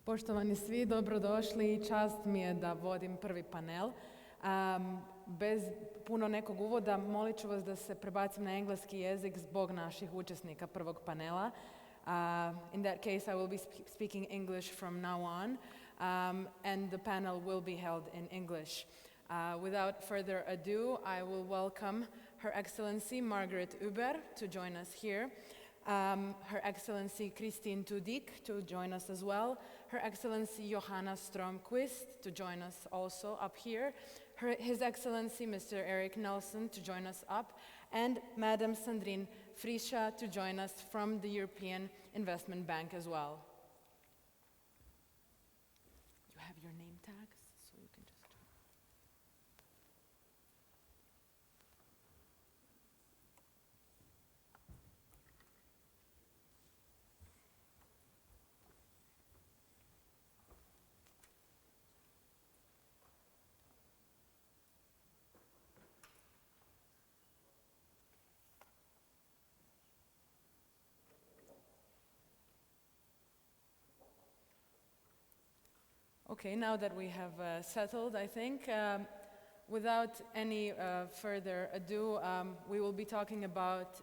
Poštovani svi, dobrodošli i čast mi je da vodim prvi panel. Bez puno nekog uvoda molit ću vas da se prebacim na engleski jezik zbog naših učesnika prvog panela. In that case, I will be speaking English from now on, and the panel will be held in English. Without further ado, I will welcome Her Excellency Margret Uebber to join us here. Her Excellency Toudic to join us as well. Her Excellency Johanna Strömquist to join us also up here. His Excellency Mr. Eric Nelson to join us up. And Madam Sandrine to join us from the European Investment Bank as well. You have your name tags, so you can just... Okay, now that we have settled, I think, without any further ado, we will be talking about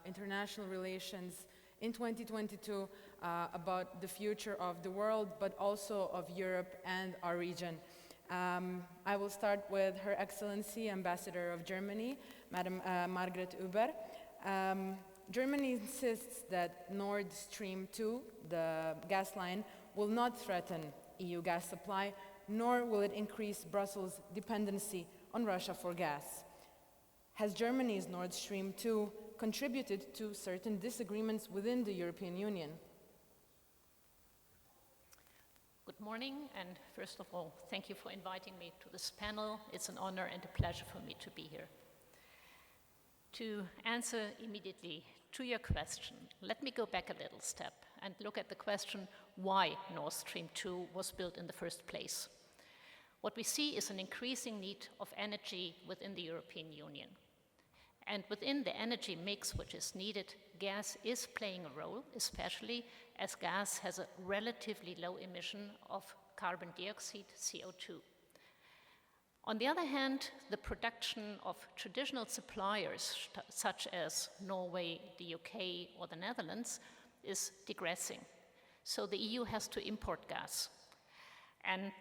international relations in 2022, about the future of the world, but also of Europe and our region. I will start with Her Excellency Ambassador of Germany, Madam Margret Uebber. Germany insists that Nord Stream 2, the gas line, will not threaten EU gas supply, nor will it increase Brussels' dependency on Russia for gas. Has Germany's Nord Stream 2 contributed to certain disagreements within the European Union? Good morning, and first of all, thank you for inviting me to this panel. It's an honor and a pleasure for me to be here. To answer immediately to your question, let me go back a little step and look at the question why Nord Stream 2 was built in the first place. What we see is an increasing need of energy within the European Union. And within the energy mix which is needed, gas is playing a role, especially as gas has a relatively low emission of carbon dioxide, CO2. On the other hand, the production of traditional suppliers, such as Norway, the UK, or the Netherlands, is digressing. So the EU has to import gas. And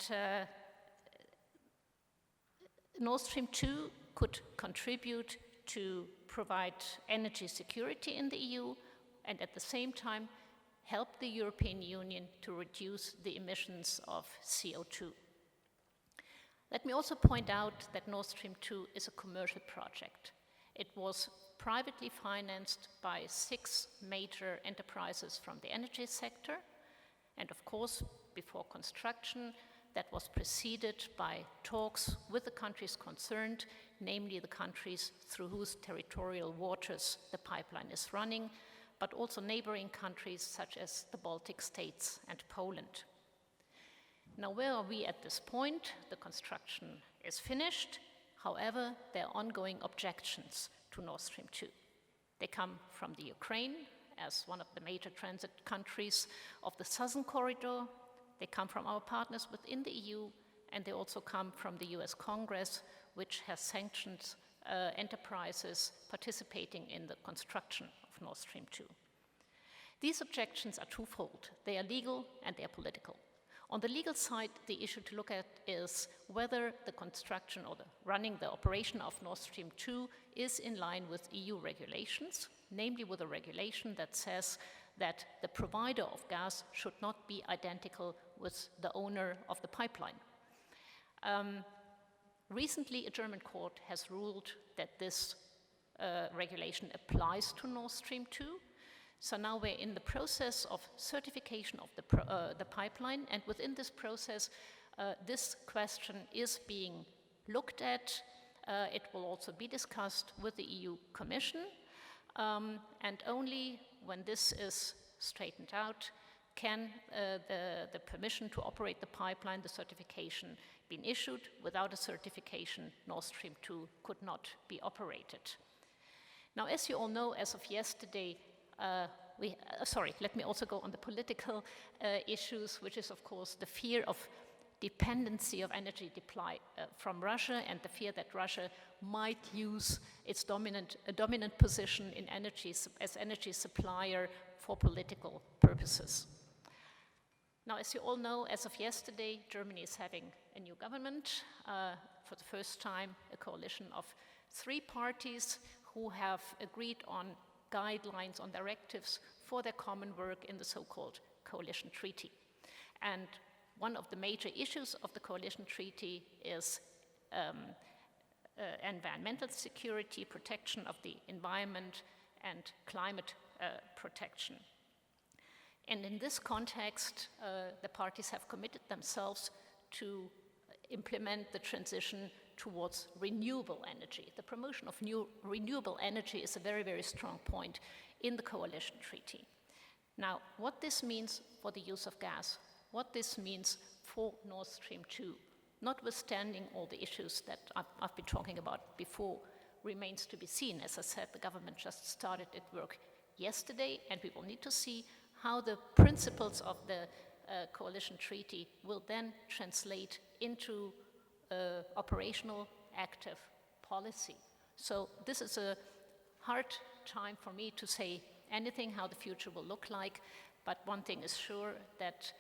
Nord Stream 2 could contribute to provide energy security in the EU and at the same time help the European Union to reduce the emissions of CO2. Let me also point out that Nord Stream 2 is a commercial project. It was privately financed by 6 major enterprises from the energy sector. And of course, before construction, that was preceded by talks with the countries concerned, namely the countries through whose territorial waters the pipeline is running, but also neighboring countries such as the Baltic states and Poland. Now, where are we at this point? The construction is finished. However, there are ongoing objections to Nord Stream 2. They come from the Ukraine as one of the major transit countries of the southern corridor. They come from our partners within the EU, and they also come from the US Congress, which has sanctioned enterprises participating in the construction of Nord Stream 2. These objections are twofold. They are legal and they are political. On the legal side, the issue to look at is whether the construction or the operation of Nord Stream 2 is in line with EU regulations, namely with a regulation that says that the provider of gas should not be identical with the owner of the pipeline. Recently, a German court has ruled that this regulation applies to Nord Stream 2. So now we're in the process of certification of the pipeline, and within this process, this question is being looked at. It will also be discussed with the EU Commission, and only when this is straightened out can the permission to operate the pipeline, the certification, be issued. Without a certification, Nord Stream 2 could not be operated. Now, as you all know, as of yesterday, let me also go on the political issues, which is, of course, the fear of dependency of energy supply from Russia and the fear that Russia might use its dominant position in as energy supplier for political purposes. Now, as you all know, as of yesterday, Germany is having a new government. For the first time, a coalition of 3 parties who have agreed on guidelines, on directives for their common work in the so-called coalition treaty. And one of the major issues of the coalition treaty is environmental security, protection of the environment, and climate protection. And in this context, the parties have committed themselves to implement the transition towards renewable energy. The promotion of new renewable energy is a very, very strong point in the coalition treaty. Now, what this means for the use of gas, what this means for Nord Stream 2, notwithstanding all the issues that I've been talking about before, remains to be seen. As I said, the government just started its work yesterday, and we will need to see how the principles of the coalition treaty will then translate into operational, active policy. So this is a hard time for me to say anything how the future will look like, but one thing is sure, that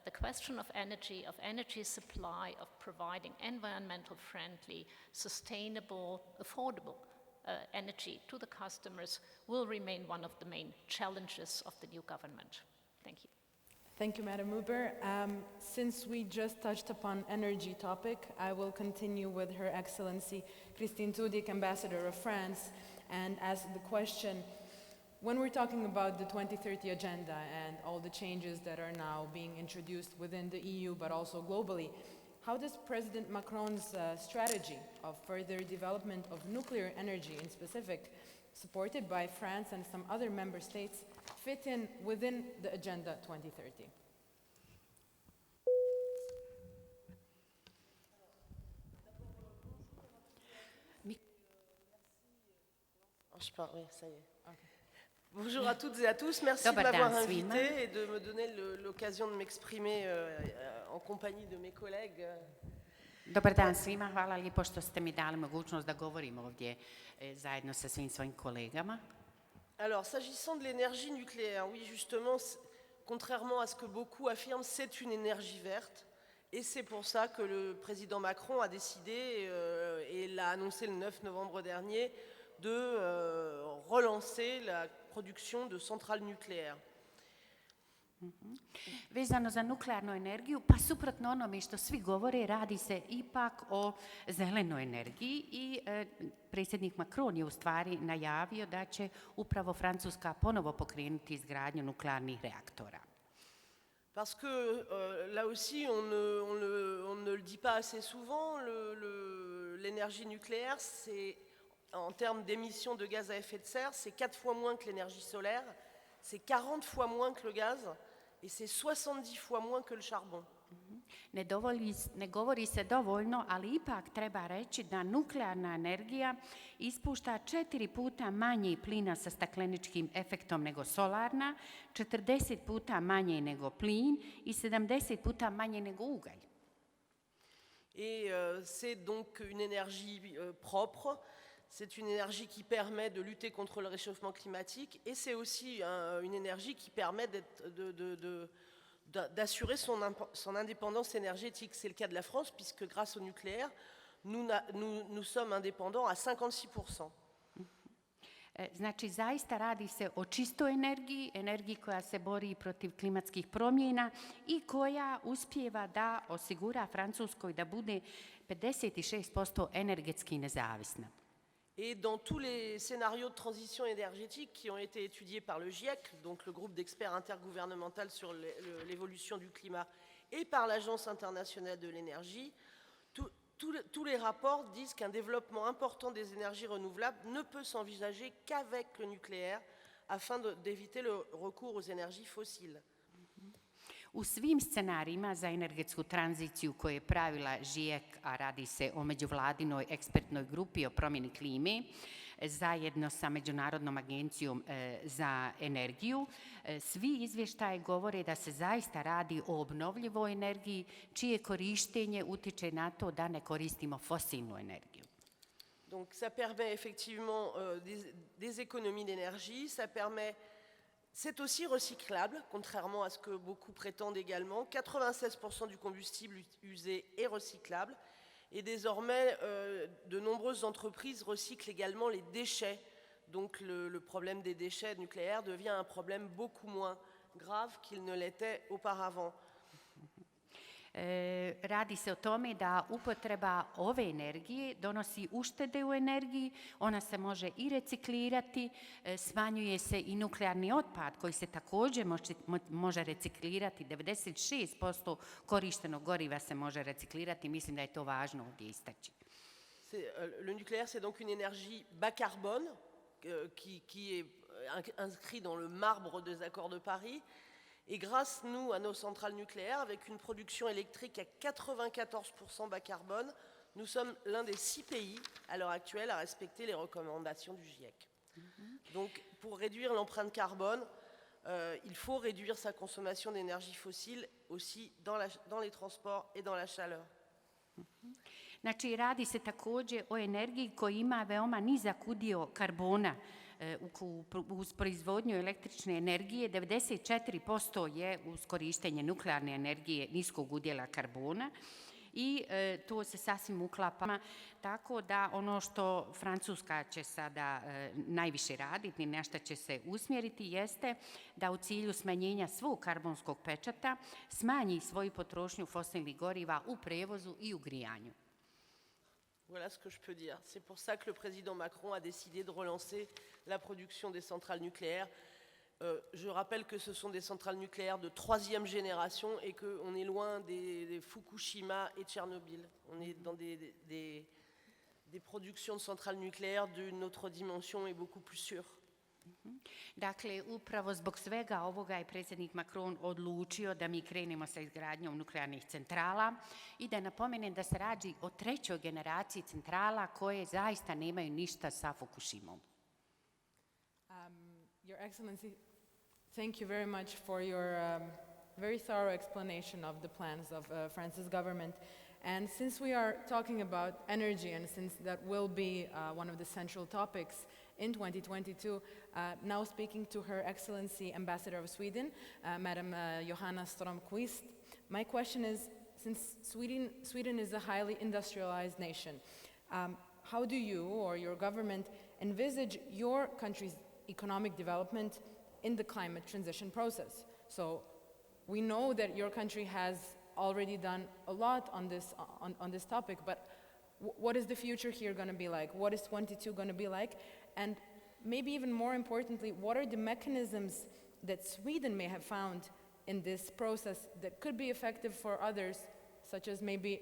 the question of energy supply, of providing environmental friendly, sustainable, affordable energy to the customers will remain one of the main challenges of the new government. Thank you. Thank you, Madam Uebber. Since we just touched upon energy topic, I will continue with Her Excellency Christine Toudic, Ambassador of France, and ask the question, when we're talking about the 2030 agenda and all the changes that are now being introduced within the EU, but also globally, how does President Macron's strategy of further development of nuclear energy in specific, supported by France and some other member states, fit in within the Agenda 2030? Oui, ça y est. Okay. Bonjour à toutes et à tous, merci de m'avoir invité et de me donner l'occasion de m'exprimer en compagnie de mes collègues. Dobar dan svima, hvala lijepo što ste mi dali mogućnost da govorim ovdje zajedno sa svim svojim kolegama. Alors, s'agissant de l'énergie nucléaire, oui, justement, contrairement à ce que beaucoup affirment, c'est une énergie verte. Et c'est pour ça que le président Macron a décidé, et l'a annoncé le 9 novembre dernier, de relancer la production de centrales nucléaires. Vezano za nuklearnu energiju, pa suprotno onome što svi govore, radi se ipak o zelenoj energiji i predsjednik Macron je u stvari najavio da će upravo Francuska ponovo pokrenuti izgradnju nuklearnih reaktora. Parce que là aussi, on ne le dit pas assez souvent, l'énergie nucléaire, c'est, en termes d'émissions de gaz à effet de serre, c'est 4 fois moins que l'énergie solaire, c'est 40 fois moins que le gaz, et c'est 70 fois moins que le charbon. Ne govori se dovoljno, ali ipak treba reći da nuklearna energija ispušta 4 puta manje plina sa stakleničkim efektom nego solarna, 40 puta manje nego plin i 70 puta manje nego ugalj. Et c'est donc une énergie propre. C'est une énergie qui permet de lutter contre le réchauffement climatique et c'est aussi une énergie qui permet d'assurer son indépendance énergétique. C'est le cas de la France puisque grâce au nucléaire, nous sommes indépendants à 56%. Znači, zaista radi se o čistoj energiji, energiji koja se bori protiv klimatskih promjena i koja uspijeva da osigura Francuskoj da bude 56% energetski nezavisna. Et dans tous les scénarios de transition énergétique qui ont été étudiés par le GIEC, donc le groupe d'experts intergouvernemental sur l'évolution du climat, et par l'Agence internationale de l'énergie, tous les rapports disent qu'un développement important des énergies renouvelables ne peut s'envisager qu'avec le nucléaire afin d'éviter le recours aux énergies fossiles. U svim scenarijima za energetsku tranziciju koje je pravila ŽIEK, a radi se o međuvladinoj ekspertnoj grupi o promjeni klime, zajedno sa Međunarodnom agencijom za energiju, svi izvještaje govore da se zaista radi o obnovljivoj energiji, čije korištenje utiče na to da ne koristimo fosilnu energiju. Donc ça permet effectivement des économies d'énergie, c'est aussi recyclable, contrairement à ce que beaucoup prétendent également. 96% du combustible usé est recyclable. Et désormais, de nombreuses entreprises recyclent également les déchets. Donc le problème des déchets nucléaires devient un problème beaucoup moins grave qu'il ne l'était auparavant. Radi se o tome da upotreba ove energije donosi uštede u energiji, ona se može i reciklirati, smanjuje se i nuklearni otpad koji se također može reciklirati, 96% korištenog goriva se može reciklirati, mislim da je to važno ovdje istaći. Le nucléaire, c'est donc une énergie bas carbone qui est inscrit dans le marbre des accords de Paris. Et grâce, nous, à nos centrales nucléaires, avec une production électrique à 94% bas carbone, nous sommes l'un des 6 pays, à l'heure actuelle, à respecter les recommandations du GIEC. Donc, pour réduire l'empreinte carbone, il faut réduire sa consommation d'énergie fossile aussi dans les transports et dans la chaleur. Znači, radi se također o energiji koja ima veoma nizak udio karbona uz proizvodnju električne energije. 94% je uz korištenje nuklearne energije niskog udjela karbona i to se sasvim uklapa. Tako da ono što Francuska će sada najviše raditi, na što će se usmjeriti, jeste da u cilju smanjenja svog karbonskog pečata smanji svoju potrošnju fosilnih goriva u prevozu i u grijanju. Voilà ce que je peux dire. C'est pour ça que le président Macron a décidé de relancer la production des centrales nucléaires. Je rappelle que ce sont des centrales nucléaires de 3e génération et qu'on est loin des Fukushima et Tchernobyl. On est dans des productions de centrales nucléaires d'une autre dimension et beaucoup plus sûres. Dakle, upravo zbog svega ovoga je predsjednik Macron odlučio da mi krenemo sa izgradnjom nuklearnih centrala i da napomenem da se radi o 3. generaciji centrala koje zaista nemaju ništa sa Fukushimom. Your Excellency, thank you very much for your very thorough explanation of the plans of France's government. And since we are talking about energy, and since that will be one of the central topics in 2022, now speaking to Her Excellency Ambassador of Sweden, Madam Johanna Strömquist, my question is, since Sweden is a highly industrialized nation, how do you or your government envisage your country's economic development in the climate transition process? So we know that your country has already done a lot on this topic, but what is the future here going to be like? What is 22 going to be like? And maybe even more importantly, what are the mechanisms that Sweden may have found in this process that could be effective for others, such as maybe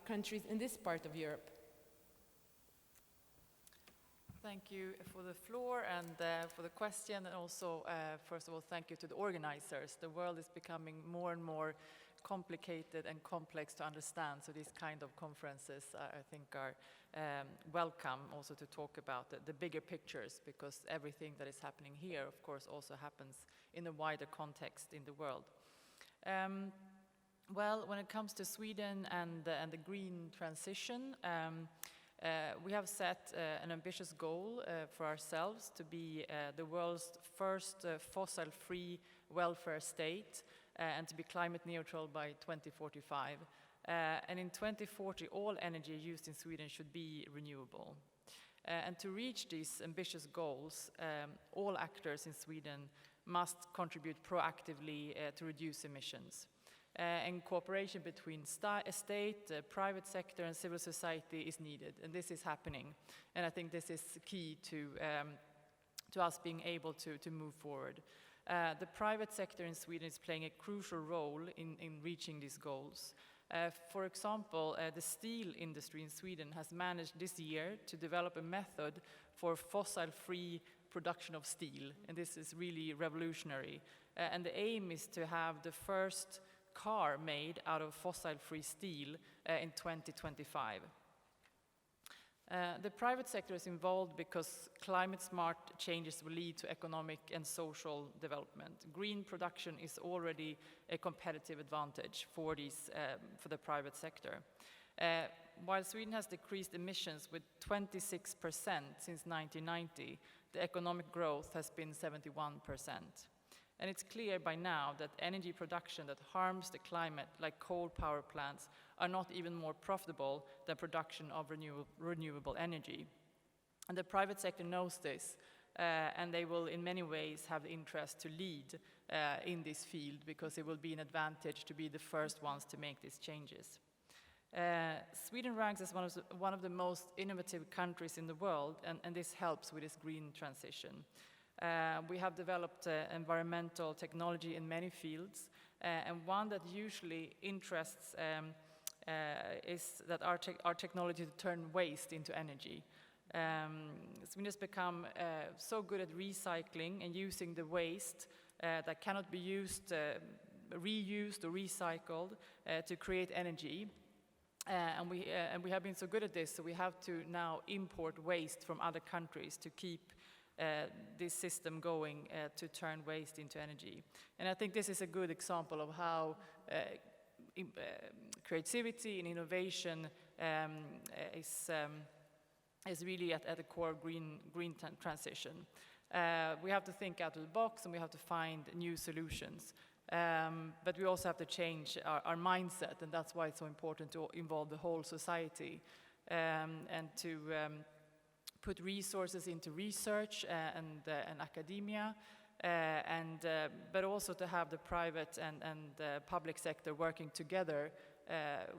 countries in this part of Europe? Thank you for the floor and for the question, and also, first of all, thank you to the organizers. The world is becoming more and more complicated and complex to understand, so these kind of conferences I think are welcome also to talk about the bigger pictures, because everything that is happening here, of course, also happens in a wider context in the world. Well, when it comes to Sweden and the green transition, we have set an ambitious goal for ourselves to be the world's first fossil-free welfare state and to be climate neutral by 2045. And in 2040, all energy used in Sweden should be renewable. And to reach these ambitious goals, all actors in Sweden must contribute proactively to reduce emissions. And cooperation between state, private sector and civil society is needed, and this is happening. And I think this is key to us being able to move forward. The private sector in Sweden is playing a crucial role in reaching these goals. For example, the steel industry in Sweden has managed this year to develop a method for fossil-free production of steel, and this is really revolutionary. And the aim is to have the first car made out of fossil-free steel in 2025. The private sector is involved because climate-smart changes will lead to economic and social development. Green production is already a competitive advantage for the private sector. While Sweden has decreased emissions with 26% since 1990, the economic growth has been 71%. And it's clear by now that energy production that harms the climate, like coal power plants, are not even more profitable than production of renewable energy. And the private sector knows this, and they will in many ways have the interest to lead in this field, because it will be an advantage to be the first ones to make these changes. Sweden ranks as one of the most innovative countries in the world, and this helps with this green transition. We have developed environmental technology in many fields, and one that usually interests is that our technology to turn waste into energy. Sweden has become so good at recycling and using the waste that cannot be used, reused or recycled to create energy. And we have been so good at this, so we have to now import waste from other countries to keep this system going to turn waste into energy. And I think this is a good example of how creativity and innovation is really at the core of green transition. We have to think out of the box, and we have to find new solutions. But we also have to change our mindset, and that's why it's so important to involve the whole society and to put resources into research and academia, but also to have the private and public sector working together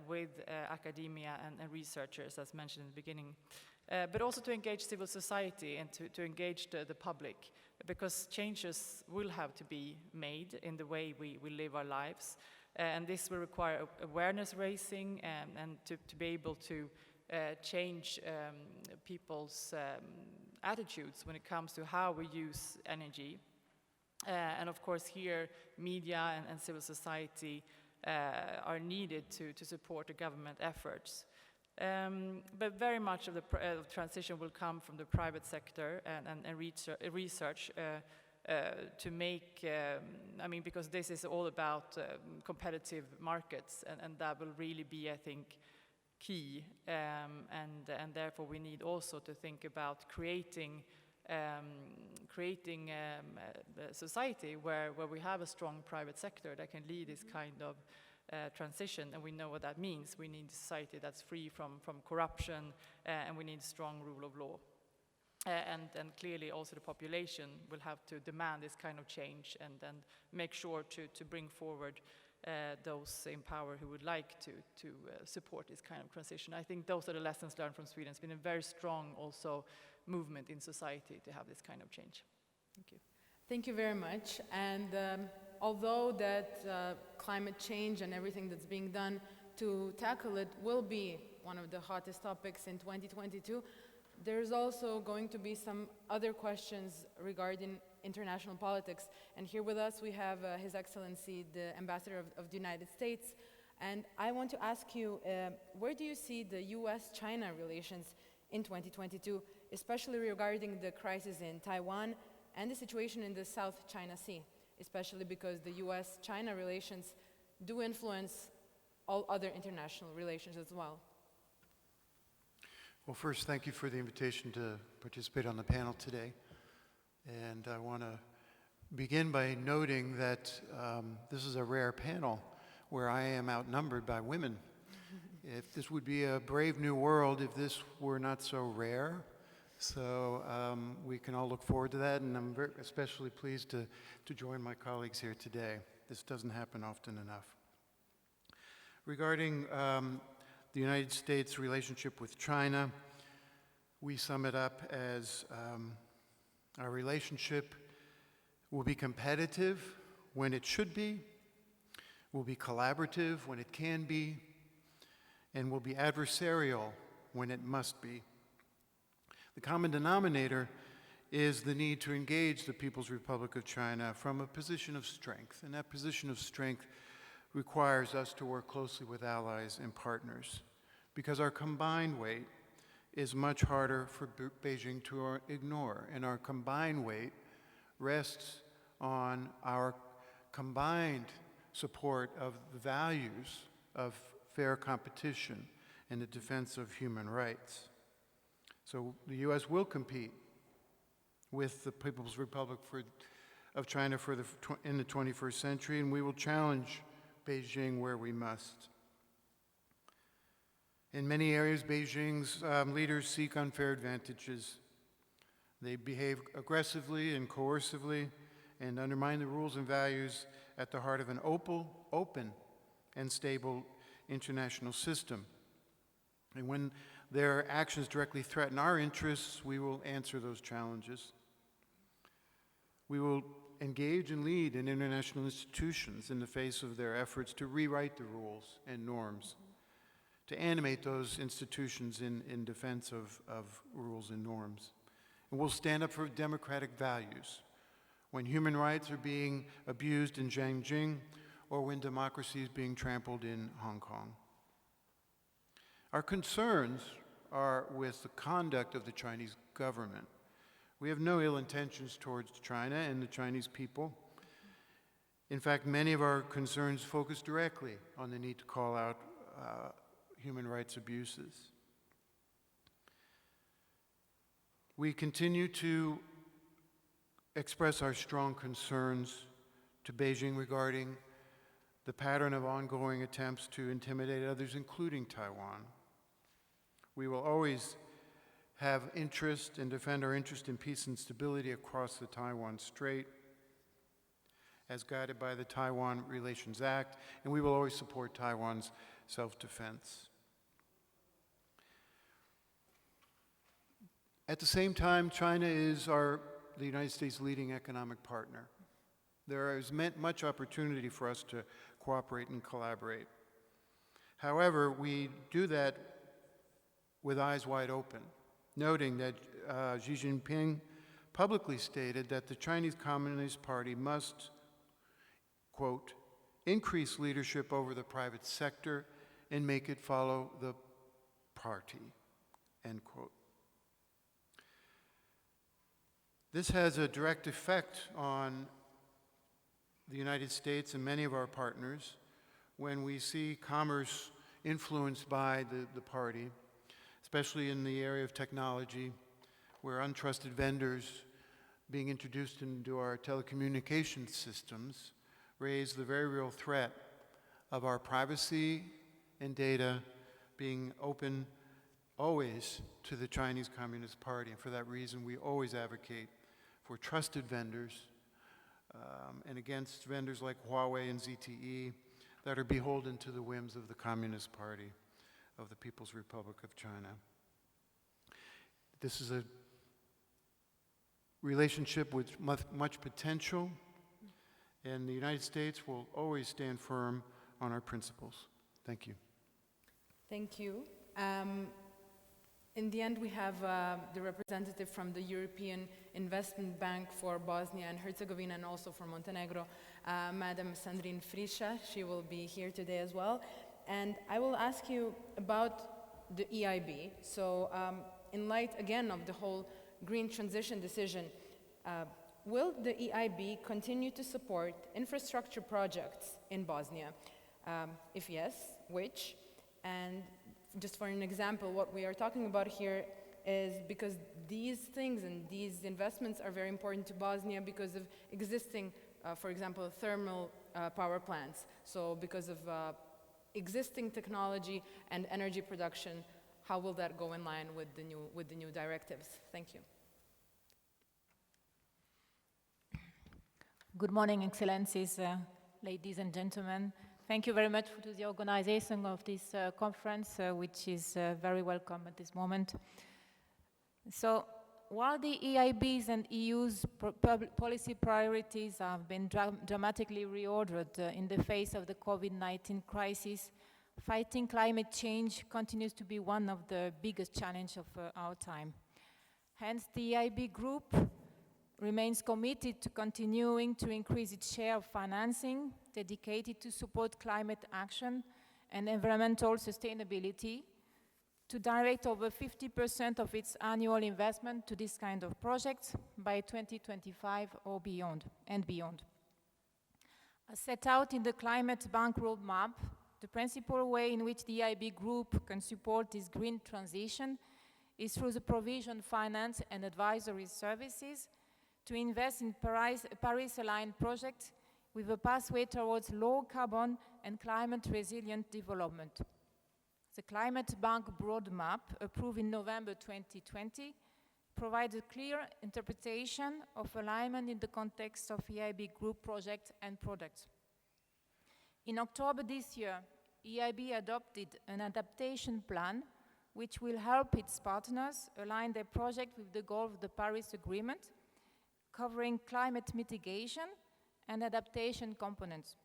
with academia and researchers, as mentioned in the beginning. But also to engage civil society and to engage the public, because changes will have to be made in the way we live our lives. And this will require awareness raising and to be able to change people's attitudes when it comes to how we use energy. And of course here, media and civil society are needed to support the government efforts. But very much of the transition will come from the private sector and research to make, because this is all about competitive markets, and that will really be, I think, key. And therefore we need also to think about creating a society where we have a strong private sector that can lead this kind of transition, and we know what that means. We need a society that's free from corruption, and we need strong rule of law. And clearly also the population will have to demand this kind of change and make sure to bring forward those in power who would like to support this kind of transition. I think those are the lessons learned from Sweden. It's been a very strong also movement in society to have this kind of change. Thank you. Thank you very much. And although that climate change and everything that's being done to tackle it will be one of the hottest topics in 2022, there's also going to be some other questions regarding international politics. And here with us we have His Excellency, the Ambassador of the United States. And I want to ask you, where do you see the US-China relations in 2022, especially regarding the crisis in Taiwan and the situation in the South China Sea, especially because the US-China relations do influence all other international relations as well? Well, first, thank you for the invitation to participate on the panel today. And I want to begin by noting that this is a rare panel where I am outnumbered by women. If this would be a brave new world if this were not so rare. So we can all look forward to that, and I'm especially pleased to join my colleagues here today. This doesn't happen often enough. Regarding the United States' relationship with China, we sum it up as our relationship will be competitive when it should be, will be collaborative when it can be, and will be adversarial when it must be. The common denominator is the need to engage the People's Republic of China from a position of strength, and that position of strength requires us to work closely with allies and partners, because our combined weight is much harder for Beijing to ignore, and our combined weight rests on our combined support of the values of fair competition and the defense of human rights. So the U.S. will compete with the People's Republic of China in the 21st century, and we will challenge Beijing where we must. In many areas, Beijing's leaders seek unfair advantages. They behave aggressively and coercively and undermine the rules and values at the heart of an open and stable international system. And when their actions directly threaten our interests, we will answer those challenges. We will engage and lead in international institutions in the face of their efforts to rewrite the rules and norms, to animate those institutions in defense of rules and norms. And we'll stand up for democratic values when human rights are being abused in Xinjiang or when democracy is being trampled in Hong Kong. Our concerns are with the conduct of the Chinese government. We have no ill intentions towards China and the Chinese people. In fact, many of our concerns focus directly on the need to call out human rights abuses. We continue to express our strong concerns to Beijing regarding the pattern of ongoing attempts to intimidate others, including Taiwan. We will always have interest and defend our interest in peace and stability across the Taiwan Strait, as guided by the Taiwan Relations Act, and we will always support Taiwan's self-defense. At the same time, China is the United States' leading economic partner. There is much opportunity for us to cooperate and collaborate. However, we do that with eyes wide open, noting that Xi Jinping publicly stated that the Chinese Communist Party must, quote, increase leadership over the private sector and make it follow the party, end quote. This has a direct effect on the United States and many of our partners when we see commerce influenced by the party, especially in the area of technology, where untrusted vendors being introduced into our telecommunications systems raise the very real threat of our privacy and data being open always to the Chinese Communist Party. And for that reason, we always advocate for trusted vendors and against vendors like Huawei and ZTE that are beholden to the whims of the Communist Party of the People's Republic of China. This is a relationship with much potential, and the United States will always stand firm on our principles. Thank you. Thank you. In the end, we have the representative from the European Investment Bank for Bosnia and Herzegovina and also for Montenegro, Madam Sandrine Frisha. She will be here today as well. And I will ask you about the EIB. So in light, again, of the whole green transition decision, will the EIB continue to support infrastructure projects in Bosnia? If yes, which? And just for an example, what we are talking about here is because these things and these investments are very important to Bosnia because of existing, for example, thermal power plants. So because of existing technology and energy production, how will that go in line with the new directives? Thank you. Good morning, Excellencies, ladies and gentlemen. Thank you very much to the organization of this conference, which is very welcome at this moment. So, while the EIB's and EU's policy priorities have been dramatically reordered in the face of the COVID-19 crisis, fighting climate change continues to be one of the biggest challenges of our time. Hence, the EIB group remains committed to continuing to increase its share of financing dedicated to support climate action and environmental sustainability, to direct over 50% of its annual investment to this kind of projects by 2025 or beyond, and beyond. As set out in the Climate Bank Roadmap, the principal way in which the EIB Group can support this green transition is through the provision, finance, and advisory services to invest in Paris-aligned projects with a pathway towards low carbon and climate-resilient development. The Climate Bank Roadmap, approved in November 2020, provides a clear interpretation of alignment in the context of EIB Group projects and products. In October this year, EIB adopted an adaptation plan which will help its partners align their project with the goal of the Paris Agreement, covering climate mitigation and adaptation components.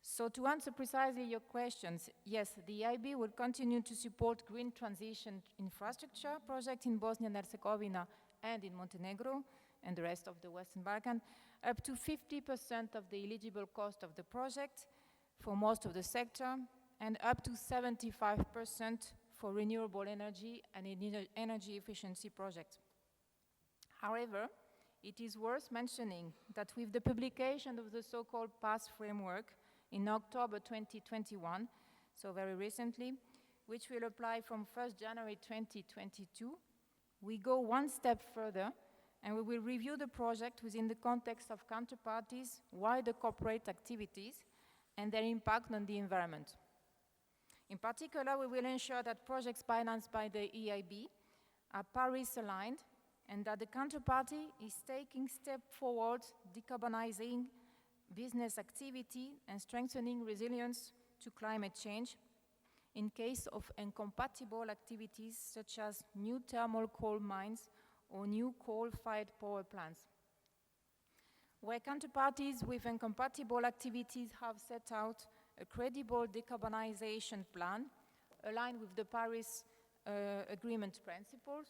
So to answer precisely your questions, yes, the EIB will continue to support green transition infrastructure projects in Bosnia and Herzegovina and in Montenegro and the rest of the Western Balkans, up to 50% of the eligible cost of the project for most of the sector, and up to 75% for renewable energy and energy efficiency projects. However, it is worth mentioning that with the publication of the so-called PASS framework in October 2021, so very recently, which will apply from 1st January 2022, we go one step further and we will review the project within the context of counterparties, wider corporate activities, and their impact on the environment. In particular, we will ensure that projects financed by the EIB are Paris-aligned and that the counterparty is taking steps forward decarbonizing business activity and strengthening resilience to climate change in case of incompatible activities such as new thermal coal mines or new coal-fired power plants. Where counterparties with incompatible activities have set out a credible decarbonization plan aligned with the Paris Agreement principles,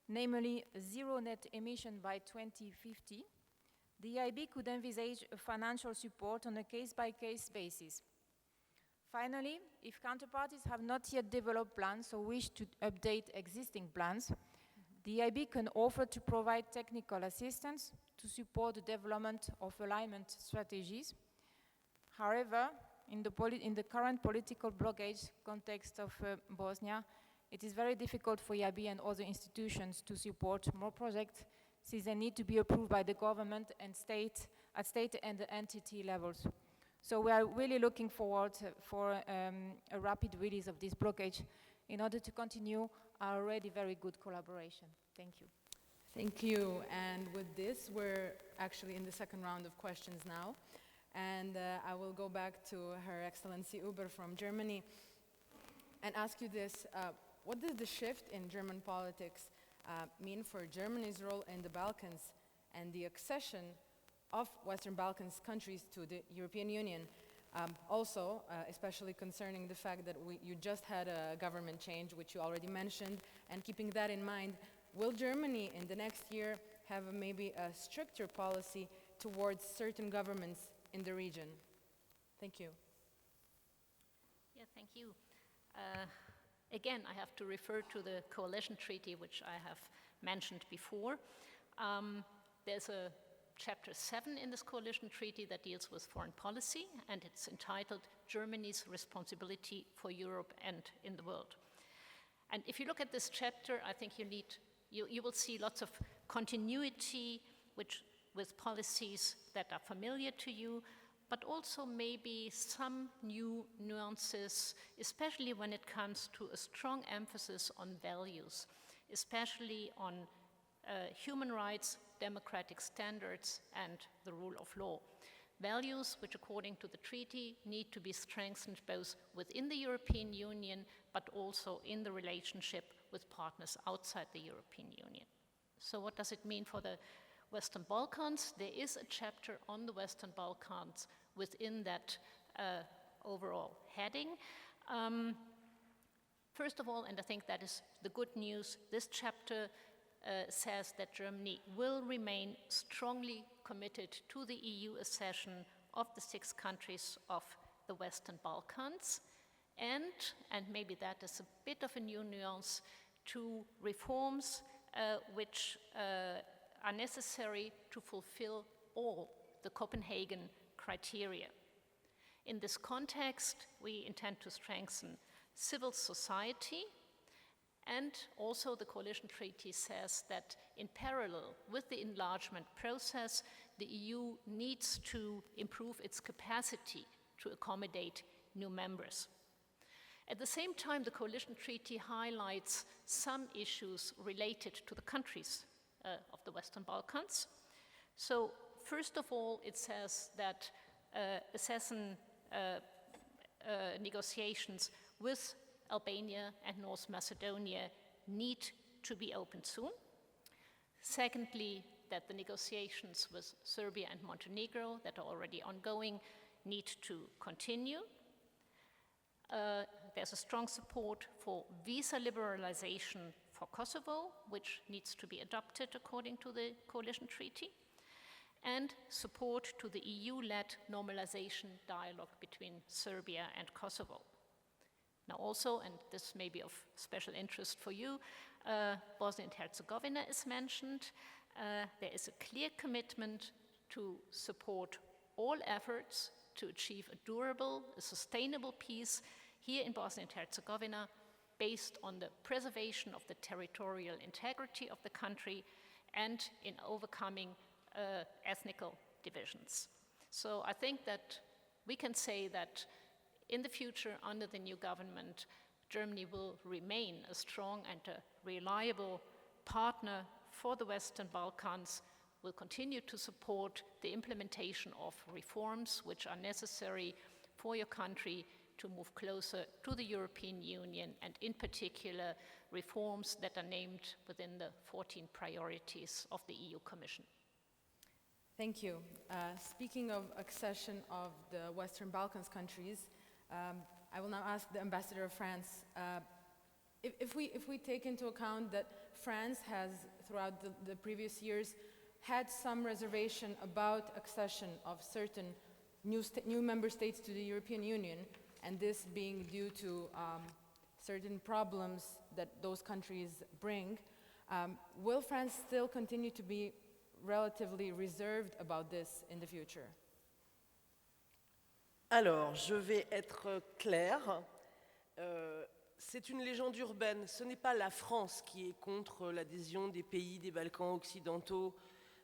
namely zero net emission by 2050, the EIB could envisage a financial support on a case-by-case basis. Finally, if counterparties have not yet developed plans or wish to update existing plans, the EIB can offer to provide technical assistance to support the development of alignment strategies. However, in the current political blockage context of Bosnia, it is very difficult for EIB and other institutions to support more projects since they need to be approved by the government and at state and entity levels. So we are really looking forward for a rapid release of this blockage in order to continue our already very good collaboration. Thank you. Thank you. And with this, we're actually in the second round of questions now. And I will go back to Her Excellency Uebber from Germany and ask you this. What does the shift in German politics mean for Germany's role in the Balkans and the accession of Western Balkans countries to the European Union? Also, especially concerning the fact that you just had a government change, which you already mentioned, and keeping that in mind, will Germany in the next year have maybe a stricter policy towards certain governments in the region? Thank you. Yeah, thank you. Again, I have to refer to the coalition treaty, which I have mentioned before. There's a chapter 7 in this coalition treaty that deals with foreign policy, and it's entitled Germany's Responsibility for Europe and in the World. And if you look at this chapter, I think you will see lots of continuity with policies that are familiar to you, but also maybe some new nuances, especially when it comes to a strong emphasis on values, especially on human rights, democratic standards, and the rule of law. Values which, according to the treaty, need to be strengthened both within the European Union, but also in the relationship with partners outside the European Union. So what does it mean for the Western Balkans? There is a chapter on the Western Balkans within that overall heading. First of all, and I think that is the good news, this chapter says that Germany will remain strongly committed to the EU accession of the 6 countries of the Western Balkans, and maybe that is a bit of a new nuance, to reforms which are necessary to fulfill all the Copenhagen criteria. In this context, we intend to strengthen civil society, and also the coalition treaty says that in parallel with the enlargement process, the EU needs to improve its capacity to accommodate new members. At the same time, the coalition treaty highlights some issues related to the countries of the Western Balkans. So, first of all, it says that accession negotiations with Albania and North Macedonia need to be opened soon. Secondly, that the negotiations with Serbia and Montenegro that are already ongoing need to continue. There's a strong support for visa liberalization for Kosovo, which needs to be adopted according to the coalition treaty, and support to the EU-led normalization dialogue between Serbia and Kosovo. Now also, and this may be of special interest for you, Bosnia and Herzegovina is mentioned. There is a clear commitment to support all efforts to achieve a durable, a sustainable peace here in Bosnia and Herzegovina, based on the preservation of the territorial integrity of the country and in overcoming ethnical divisions. So I think that we can say that in the future, under the new government, Germany will remain a strong and a reliable partner for the Western Balkans, will continue to support the implementation of reforms which are necessary for your country to move closer to the European Union, and in particular, reforms that are named within the 14 priorities of the EU Commission. Thank you. Speaking of accession of the Western Balkans countries, I will now ask the ambassador of France, if we take into account that France has, throughout the previous years, had some reservation about accession of certain new member states to the European Union, and this being due to certain problems that those countries bring, will France still continue to be relatively reserved about this in the future? Alors, je vais être claire. C'est une légende urbaine. Ce n'est pas la France qui est contre l'adhésion des pays des Balkans occidentaux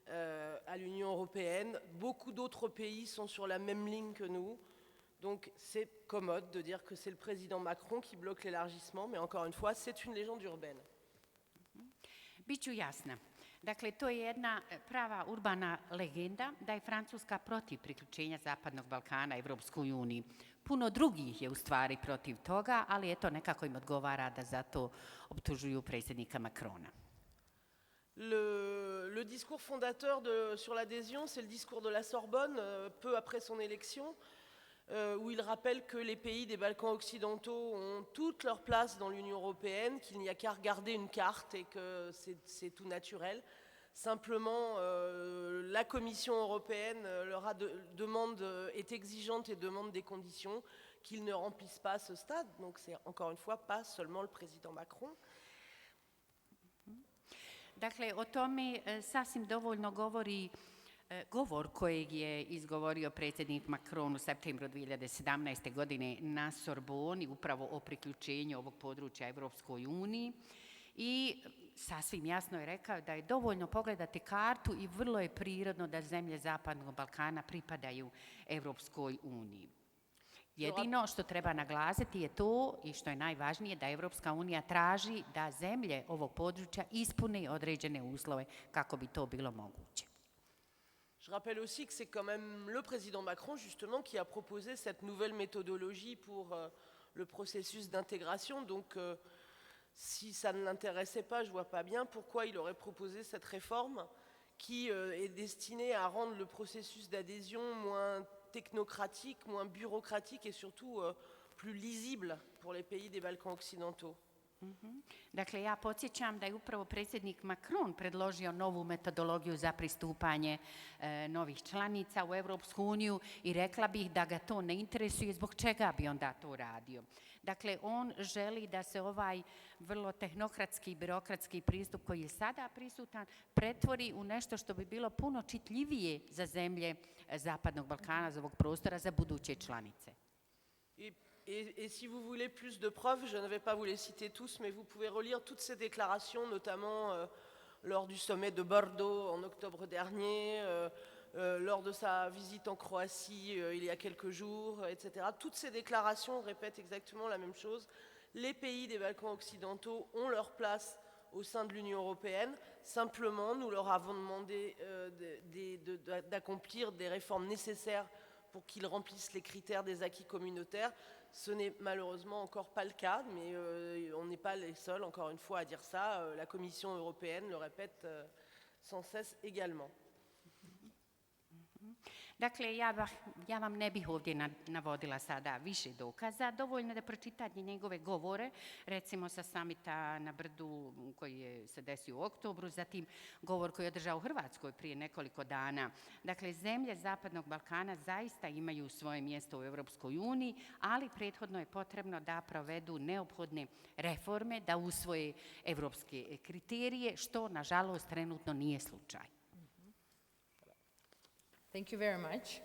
à l'Union européenne. Beaucoup d'autres pays sont sur la même ligne que nous. Donc c'est commode de dire que c'est le président Macron qui bloque l'élargissement, mais encore une fois, c'est une légende urbaine. Biću jasna. Dakle, to je jedna prava urbana legenda da je Francuska protiv priključenja Zapadnog Balkana Evropskoj uniji. Puno drugih je u stvari protiv toga, ali eto nekako im odgovara da zato optužuju predsjednika Macrona. Le discours fondateur sur l'adhésion, c'est le discours de la Sorbonne, peu après son élection, où il rappelle que les pays des Balkans occidentaux ont toute leur place dans l'Union européenne, qu'il n'y a qu'à regarder une carte et que c'est tout naturel. Simplement, la Commission européenne est exigeante et demande des conditions qu'ils ne remplissent pas à ce stade. Donc c'est encore une fois pas seulement le président Macron. Dakle, o tome sasvim dovoljno govori govor kojeg je izgovorio predsjednik Macron u septembru 2017. godine na Sorboni, upravo o priključenju ovog područja Evropskoj uniji, i sasvim jasno je rekao da je dovoljno pogledati kartu i vrlo je prirodno da zemlje Zapadnog Balkana pripadaju Evropskoj uniji. Jedino što treba naglasiti je to, i što je najvažnije, da Evropska unija traži da zemlje ovog područja ispune određene uslove kako bi to bilo moguće. Je rappelle aussi que c'est quand même le président Macron, justement, qui a proposé cette nouvelle méthodologie pour le processus d'intégration. Donc, si ça ne l'intéressait pas, je ne vois pas bien pourquoi il aurait proposé cette réforme qui est destinée à rendre le processus d'adhésion moins technocratique, moins bureaucratique et surtout plus lisible pour les pays des Balkans occidentaux. Dakle, ja podsjećam da je upravo predsjednik Macron predložio novu metodologiju za pristupanje novih članica u Europsku uniju i rekla bih da ga to ne interesuje, zbog čega bi onda to radio. Dakle, on želi da se ovaj vrlo tehnokratski, birokratski pristup koji je sada prisutan pretvori u nešto što bi bilo puno čitljivije za zemlje Zapadnog Balkana, za ovog prostora, za buduće članice. Et si vous voulez plus de preuves, je ne vais pas vous les citer tous, mais vous pouvez relire toutes ces déclarations, notamment lors du sommet de Bordeaux en octobre dernier, lors de sa visite en Croatie il y a quelques jours, etc. Toutes ces déclarations répètent exactement la même chose. Les pays des Balkans occidentaux ont leur place au sein de l'Union européenne. Simplement, nous leur avons demandé d'accomplir des réformes nécessaires pour qu'ils remplissent les critères des acquis communautaires. Ce n'est malheureusement encore pas le cas, mais on n'est pas les seuls, encore une fois, à dire ça. La Commission européenne le répète sans cesse également. Dakle, ja vam ne bih ovdje navodila sada više dokaza, dovoljno da pročitate njegove govore, recimo sa samita na Brdu koji se desio u oktobru, zatim govor koji je održao u Hrvatskoj prije nekoliko dana. Dakle, zemlje Zapadnog Balkana zaista imaju svoje mjesto u Europskoj uniji, ali prethodno je potrebno da provedu neophodne reforme, da usvoje evropske kriterije, što nažalost trenutno nije slučaj. Thank you very much.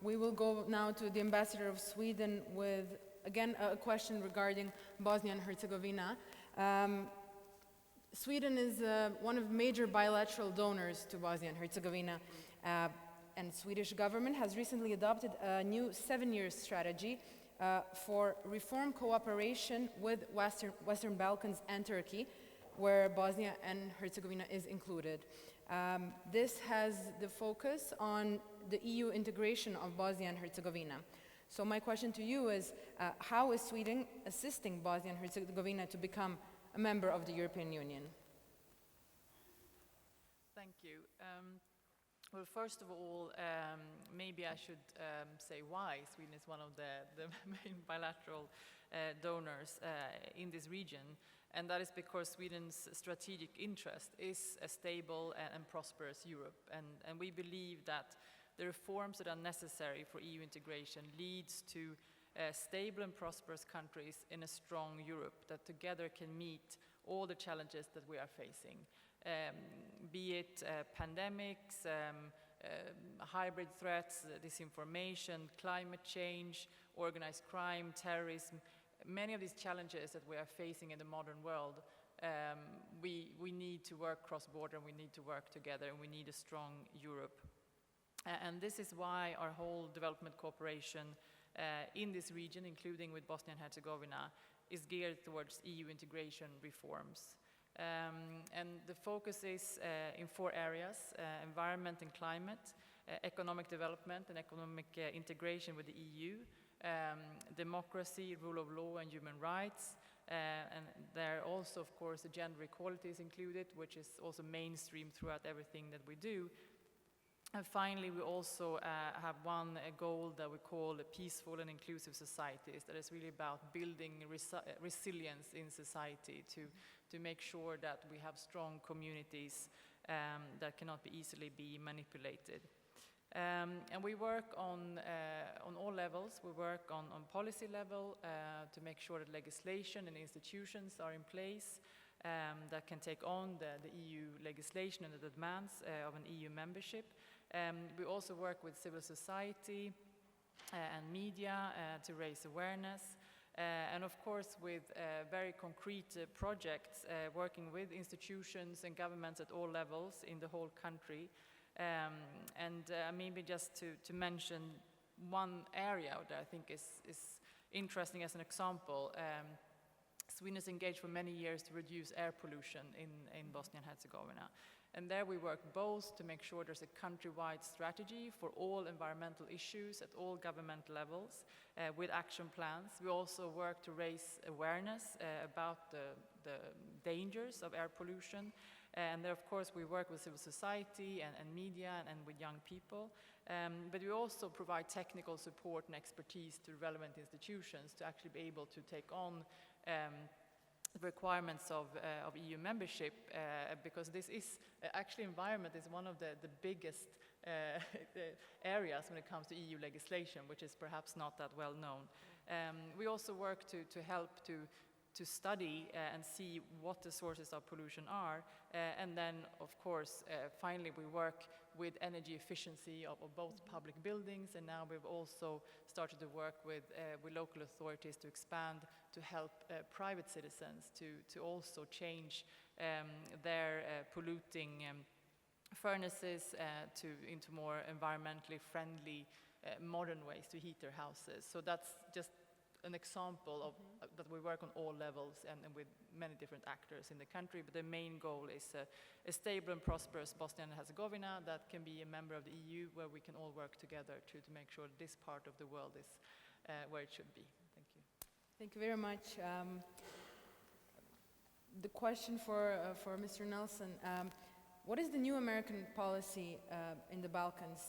We will go now to the ambassador of Sweden with, again, a question regarding Bosnia and Herzegovina. Sweden is one of major bilateral donors to Bosnia and Herzegovina, and Swedish government has recently adopted a new 7-year strategy for reform cooperation with Western Balkans and Turkey, where Bosnia and Herzegovina is included. This has the focus on the EU integration of Bosnia and Herzegovina. So my question to you is, how is Sweden assisting Bosnia and Herzegovina to become a member of the European Union? Thank you. Well, first of all, maybe I should say why Sweden is one of the main bilateral donors in this region. And that is because Sweden's strategic interest is a stable and prosperous Europe. And we believe that the reforms that are necessary for EU integration leads to stable and prosperous countries in a strong Europe that together can meet all the challenges that we are facing. Be it pandemics, hybrid threats, disinformation, climate change, organized crime, terrorism. Many of these challenges that we are facing in the modern world, we need to work cross-border, and we need to work together, and we need a strong Europe. And this is why our whole development cooperation in this region, including with Bosnia and Herzegovina, is geared towards EU integration reforms. And the focus is in 4 areas: environment and climate, economic development and economic integration with the EU, democracy, rule of law and human rights, and there also, of course, the gender equality is included, which is also mainstream throughout everything that we do. And finally, we also have one goal that we call a peaceful and inclusive societies, that is really about building resilience in society to make sure that we have strong communities that cannot be easily be manipulated. And we work on all levels. We work on policy level to make sure that legislation and institutions are in place that can take on the EU legislation and the demands of an EU membership. We also work with civil society and media to raise awareness. And of course with very concrete projects working with institutions and governments at all levels in the whole country. And maybe just to mention one area that I think is interesting as an example, Sweden is engaged for many years to reduce air pollution in Bosnia and Herzegovina. And there we work both to make sure there's a countrywide strategy for all environmental issues at all government levels with action plans. We also work to raise awareness about the dangers of air pollution. And there, of course, we work with civil society and media and with young people. But we also provide technical support and expertise to relevant institutions to actually be able to take on requirements of EU membership, because this is actually environment is one of the biggest areas when it comes to EU legislation, which is perhaps not that well known. We also work to help to study and see what the sources of pollution are, and then of course finally we work with energy efficiency of both public buildings, and now we've also started to work with local authorities to expand to help private citizens to also change their polluting furnaces into more environmentally friendly modern ways to heat their houses. So that's just an example of that we work on all levels and with many different actors in the country, but the main goal is a stable and prosperous Bosnia and Herzegovina that can be a member of the EU, where we can all work together to make sure this part of the world is where it should be. Thank you. Thank you very much. The question for Mr. Nelson, what is the new American policy in the Balkans,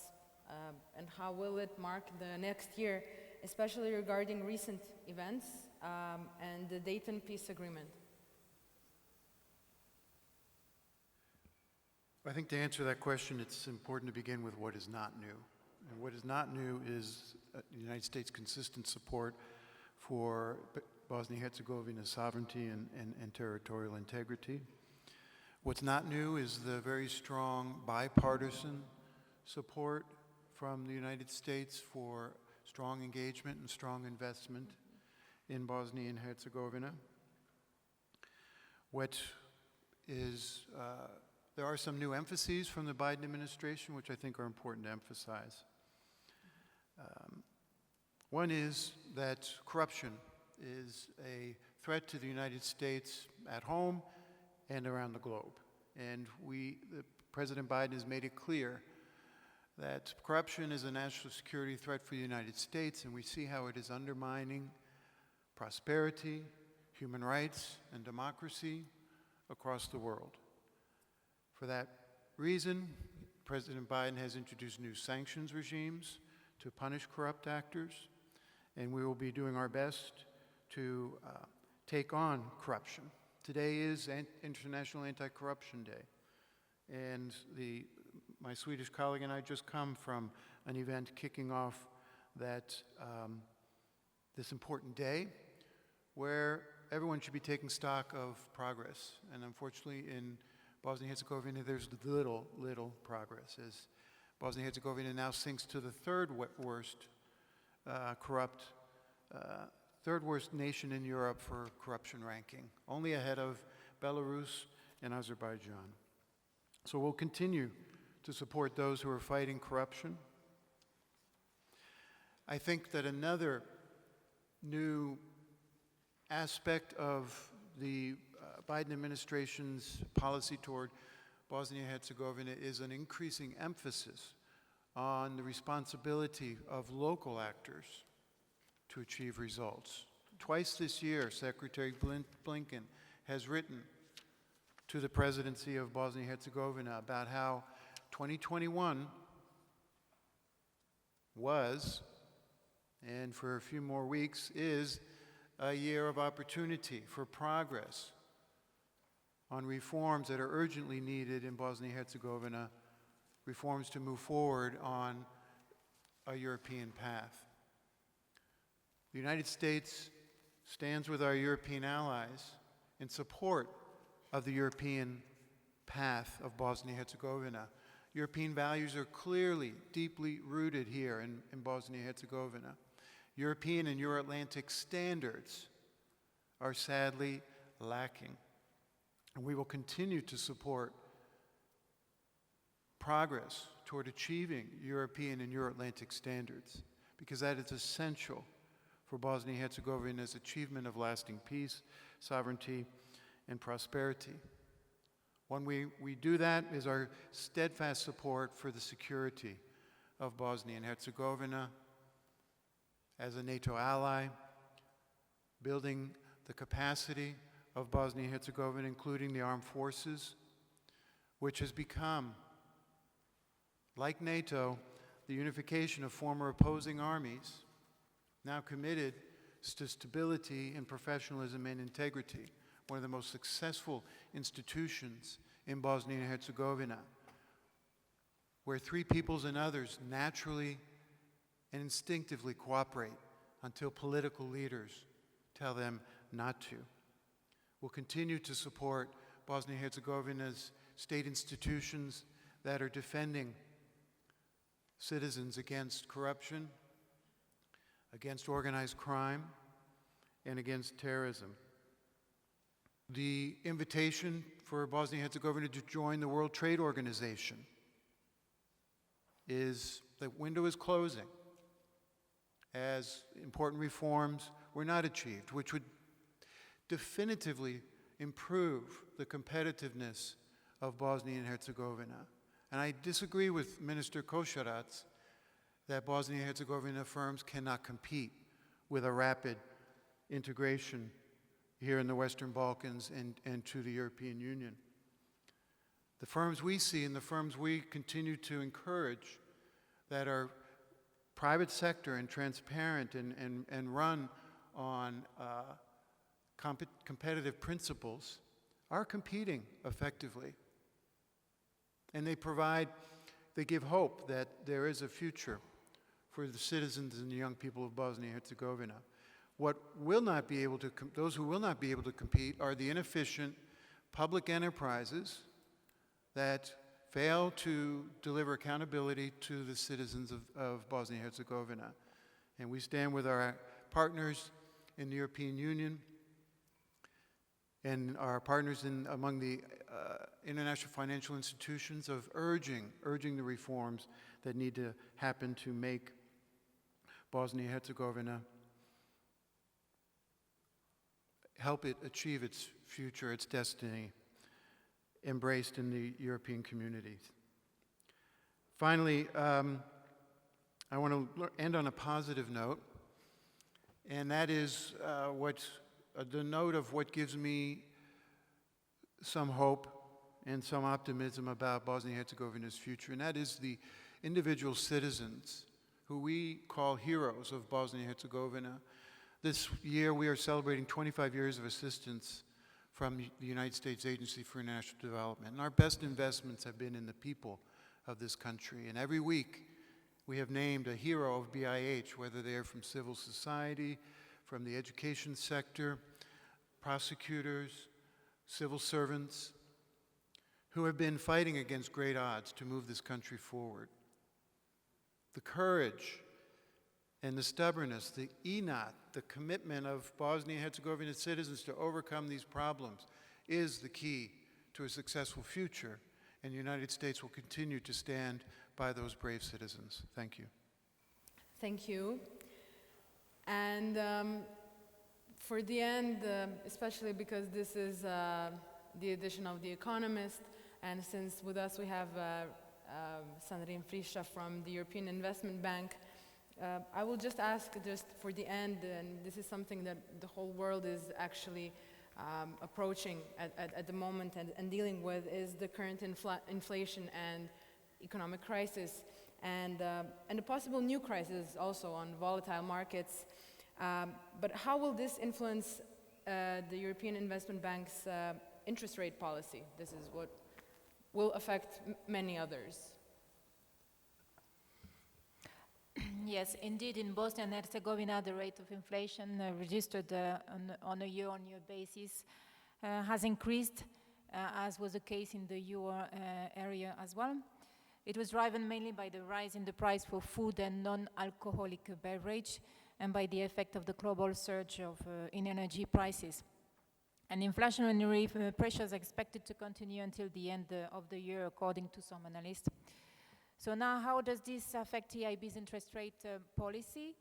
and how will it mark the next year, especially regarding recent events and the Dayton Peace Agreement? I think to answer that question, it's important to begin with what is not new. And what is not new is the United States' consistent support for Bosnia-Herzegovina's sovereignty and territorial integrity. What's not new is the very strong bipartisan support from the United States for strong engagement and strong investment in Bosnia and Herzegovina. There are some new emphases from the Biden administration, which I think are important to emphasize. One is that corruption is a threat to the United States at home and around the globe. And President Biden has made it clear that corruption is a national security threat for the United States, and we see how it is undermining prosperity, human rights, and democracy across the world. For that reason, President Biden has introduced new sanctions regimes to punish corrupt actors, and we will be doing our best to take on corruption. Today is International Anti-Corruption Day, and my Swedish colleague and I just come from an event kicking off this important day where everyone should be taking stock of progress. And unfortunately, in Bosnia-Herzegovina, there's little progress, as Bosnia-Herzegovina now sinks to the third worst nation in Europe for corruption ranking, only ahead of Belarus and Azerbaijan. So we'll continue to support those who are fighting corruption. I think that another new aspect of the Biden administration's policy toward Bosnia-Herzegovina is an increasing emphasis on the responsibility of local actors to achieve results. Twice this year, Secretary Blinken has written to the presidency of Bosnia-Herzegovina about how 2021 was, and for a few more weeks, is a year of opportunity for progress on reforms that are urgently needed in Bosnia-Herzegovina, reforms to move forward on a European path. The United States stands with our European allies in support of the European path of Bosnia-Herzegovina. European values are clearly, deeply rooted here in Bosnia-Herzegovina. European and Euro-Atlantic standards are sadly lacking. And we will continue to support progress toward achieving European and Euro-Atlantic standards, because that is essential for Bosnia-Herzegovina's achievement of lasting peace, sovereignty, and prosperity. When we do that is our steadfast support for the security of Bosnia and Herzegovina as a NATO ally, building the capacity of Bosnia and Herzegovina, including the armed forces, which has become, like NATO, the unification of former opposing armies, now committed to stability and professionalism and integrity. one of the most successful institutions in Bosnia and Herzegovina, where three peoples and others naturally and instinctively cooperate until political leaders tell them not to. We'll continue to support Bosnia and Herzegovina's state institutions that are defending citizens against corruption, against organized crime, and against terrorism. The invitation for Bosnia and Herzegovina to join the World Trade Organization the window is closing as important reforms were not achieved, which would definitively improve the competitiveness of Bosnia and Herzegovina. And I disagree with Minister Košarac that Bosnia and Herzegovina firms cannot compete with a rapid integration here in the Western Balkans and to the European Union. The firms we see and the firms we continue to encourage that are private sector and transparent and run on competitive principles are competing effectively. And they give hope that there is a future for the citizens and the young people of Bosnia and Herzegovina. Those who will not be able to compete are the inefficient public enterprises that fail to deliver accountability to the citizens of Bosnia and Herzegovina. And we stand with our partners in the European Union and our partners among the international financial institutions of urging the reforms that need to happen to make Bosnia and Herzegovina, help it achieve its future, its destiny, embraced in the European communities. Finally, I want to end on a positive note, and that is the note of what gives me some hope and some optimism about Bosnia and Herzegovina's future, and that is the individual citizens who we call heroes of Bosnia and Herzegovina. This year we are celebrating 25 years of assistance from the United States Agency for International Development. And our best investments have been in the people of this country. And every week we have named a hero of BIH, whether they are from civil society, from the education sector, prosecutors, civil servants, who have been fighting against great odds to move this country forward. The courage and the stubbornness, the inat, the commitment of Bosnia and Herzegovina citizens to overcome these problems is the key to a successful future, and the United States will continue to stand by those brave citizens. Thank you. Thank you. And for the end, especially because this is the edition of The Economist, and since with us we have Sandrine from the European Investment Bank, I will just ask for the end, and this is something that the whole world is actually approaching at the moment and dealing with, is the current inflation and economic crisis, and a possible new crisis also on volatile markets. But how will this influence the European Investment Bank's interest rate policy? This is what will affect many others. Yes, indeed, in Bosnia and Herzegovina, the rate of inflation registered on a year-on-year basis has increased, as was the case in the euro area as well. It was driven mainly by the rise in the price for food and non-alcoholic beverage, and by the effect of the global surge in energy prices. And inflationary pressures are expected to continue until the end of the year, according to some analysts. So now, how does this affect EIB's interest rate policy?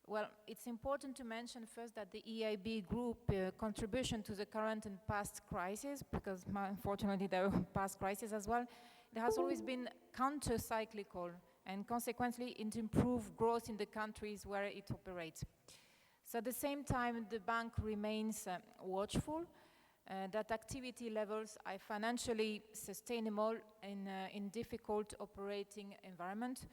Well, it's important to mention first that the EIB group contribution to the current and past crisis, because unfortunately there were past crises as well, it has always been counter-cyclical, and consequently it improves growth in the countries where it operates. So at the same time, the bank remains watchful that activity levels are financially sustainable in difficult operating environment.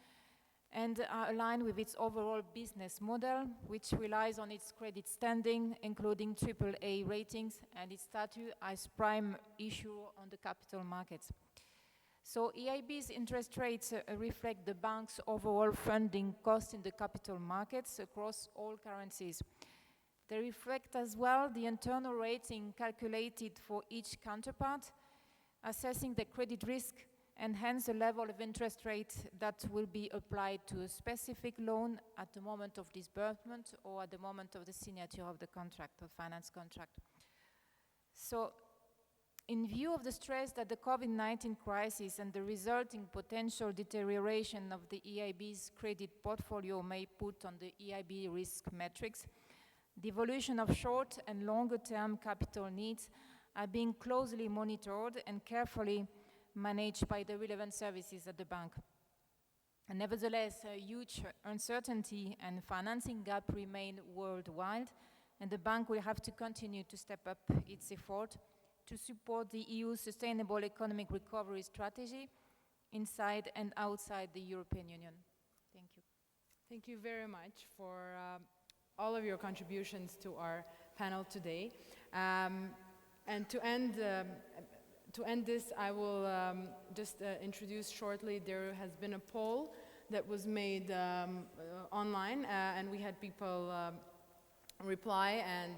and are aligned with its overall business model, which relies on its credit standing, including AAA ratings, and its status as prime issuer on the capital markets. So EIB's interest rates reflect the bank's overall funding cost in the capital markets across all currencies. They reflect as well the internal rating calculated for each counterpart, assessing the credit risk and hence the level of interest rate that will be applied to a specific loan at the moment of disbursement or at the moment of the signature of the contract, or finance contract. So, in view of the stress that the COVID-19 crisis and the resulting potential deterioration of the EIB's credit portfolio may put on the EIB risk metrics, the evolution of short and longer-term capital needs are being closely monitored and carefully managed by the relevant services at the bank. And nevertheless, a huge uncertainty and financing gap remain worldwide, and the bank will have to continue to step up its effort to support the EU's sustainable economic recovery strategy inside and outside the European Union. Thank you. Thank you very much for all of your contributions to our panel today. And to end this, I will just introduce shortly, there has been a poll that was made online, and we had people reply and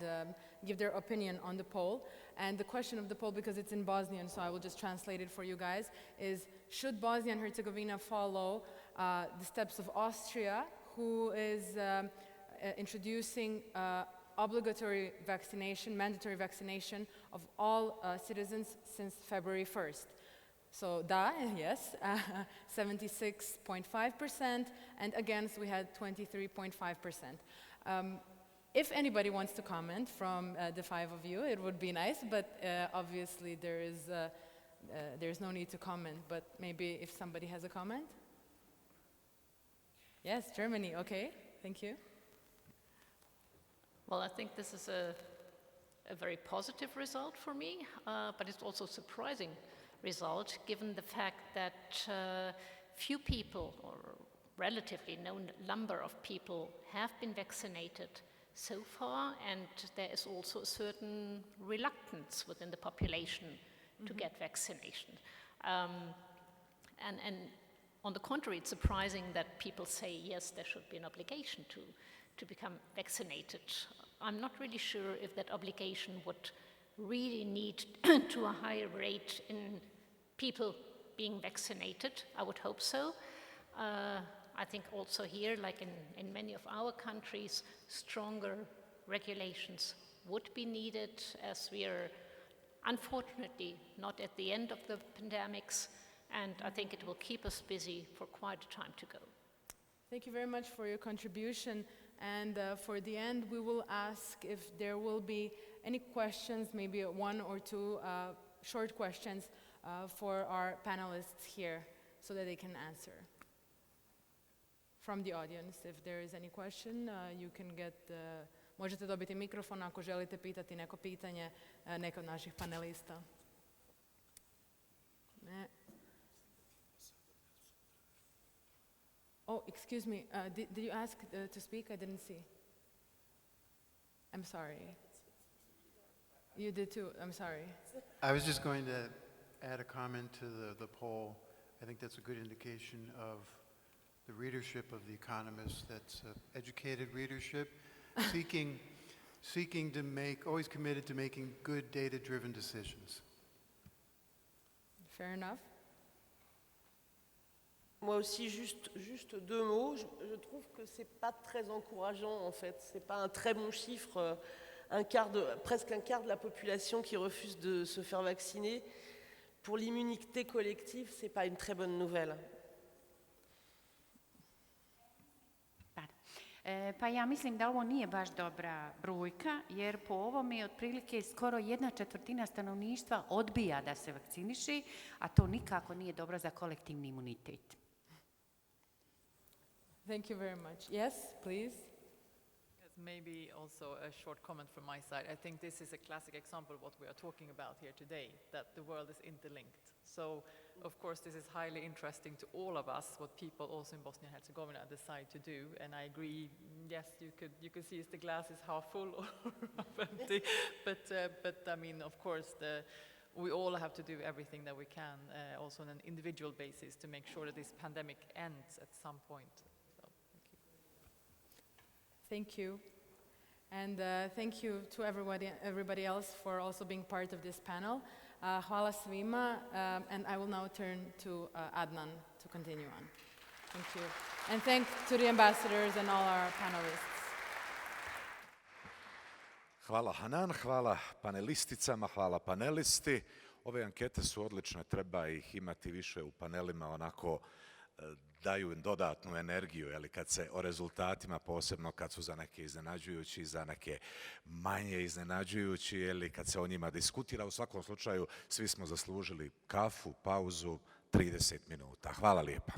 give their opinion on the poll. And the question of the poll, because it's in Bosnian, so I will just translate it for you guys, is should Bosnia and Herzegovina follow the steps of Austria, who is introducing obligatory vaccination, mandatory vaccination of all citizens since February 1st. So da, yes, 76.5%, and against we had 23.5%. If anybody wants to comment from the five of you, it would be nice, but obviously there's no need to comment, but maybe if somebody has a comment? Yes, Germany, okay, thank you. Well, I think this is a very positive result for me, but it's also a surprising result given the fact that few people, or relatively no number of people, have been vaccinated so far, and there is also a certain reluctance within the population to get vaccination. And on the contrary, it's surprising that people say, yes, there should be an obligation to become vaccinated. I'm not really sure if that obligation would really need to a higher rate in people being vaccinated. I would hope so. I think also here, like in many of our countries, stronger regulations would be needed, as we are unfortunately not at the end of the pandemics, and I think it will keep us busy for quite a time to go. Thank you very much for your contribution. And for the end, we will ask if there will be any questions, maybe one or two short questions for our panelists here so that they can answer. From the audience, if there is any question, you can get, možete dobiti mikrofon ako želite pitati neko pitanje neka od naših panelista. Ne. Oh, excuse me, did you ask to speak? I didn't see. I'm sorry. You did too, I'm sorry. I was just going to add a comment to the poll. I think that's a good indication of the readership of The Economist. That's educated readership, seeking to make, always committed to making good data-driven decisions. Fair enough. Moi aussi, juste deux mots. Je trouve que c'est pas très encourageant, en fait. C'est pas un très bon chiffre. Presque un quart de la population qui refuse de se faire vacciner. Pour l'immunité collective, c'est pas une très bonne nouvelle. Pa ja mislim da ovo nije baš dobra brojka, jer po ovome je otprilike skoro 1/4 stanovništva odbija da se vakciniše, a to nikako nije dobro za kolektivni imunitet. Thank you very much. Yes, please. Yes, Maybe also a short comment from my side. I think this is a classic example of what we are talking about here today, that the world is interlinked. So, of course, this is highly interesting to all of us, what people also in Bosnia and Herzegovina decide to do. And I agree, yes, you could see if the glass is half full or half empty. But I mean, of course, we all have to do everything that we can, also on an individual basis, to make sure that this pandemic ends at some point. So, Thank you. And thank you to everybody else for also being part of this panel. Hvala svima, and I will now turn to Adnan to continue on. Thank you. And thanks to the ambassadors and all our panelists. Hvala Hanan, hvala panelisticama, hvala panelisti. Ove ankete su odlične, treba ih imati više u panelima, onako daju dodatnu energiju, kad se o rezultatima, posebno kad su za neke iznenađujući, za neke manje iznenađujući, kad se o njima diskutira. U svakom slučaju, svi smo zaslužili kafu, pauzu, 30 minuta. Hvala lijepa.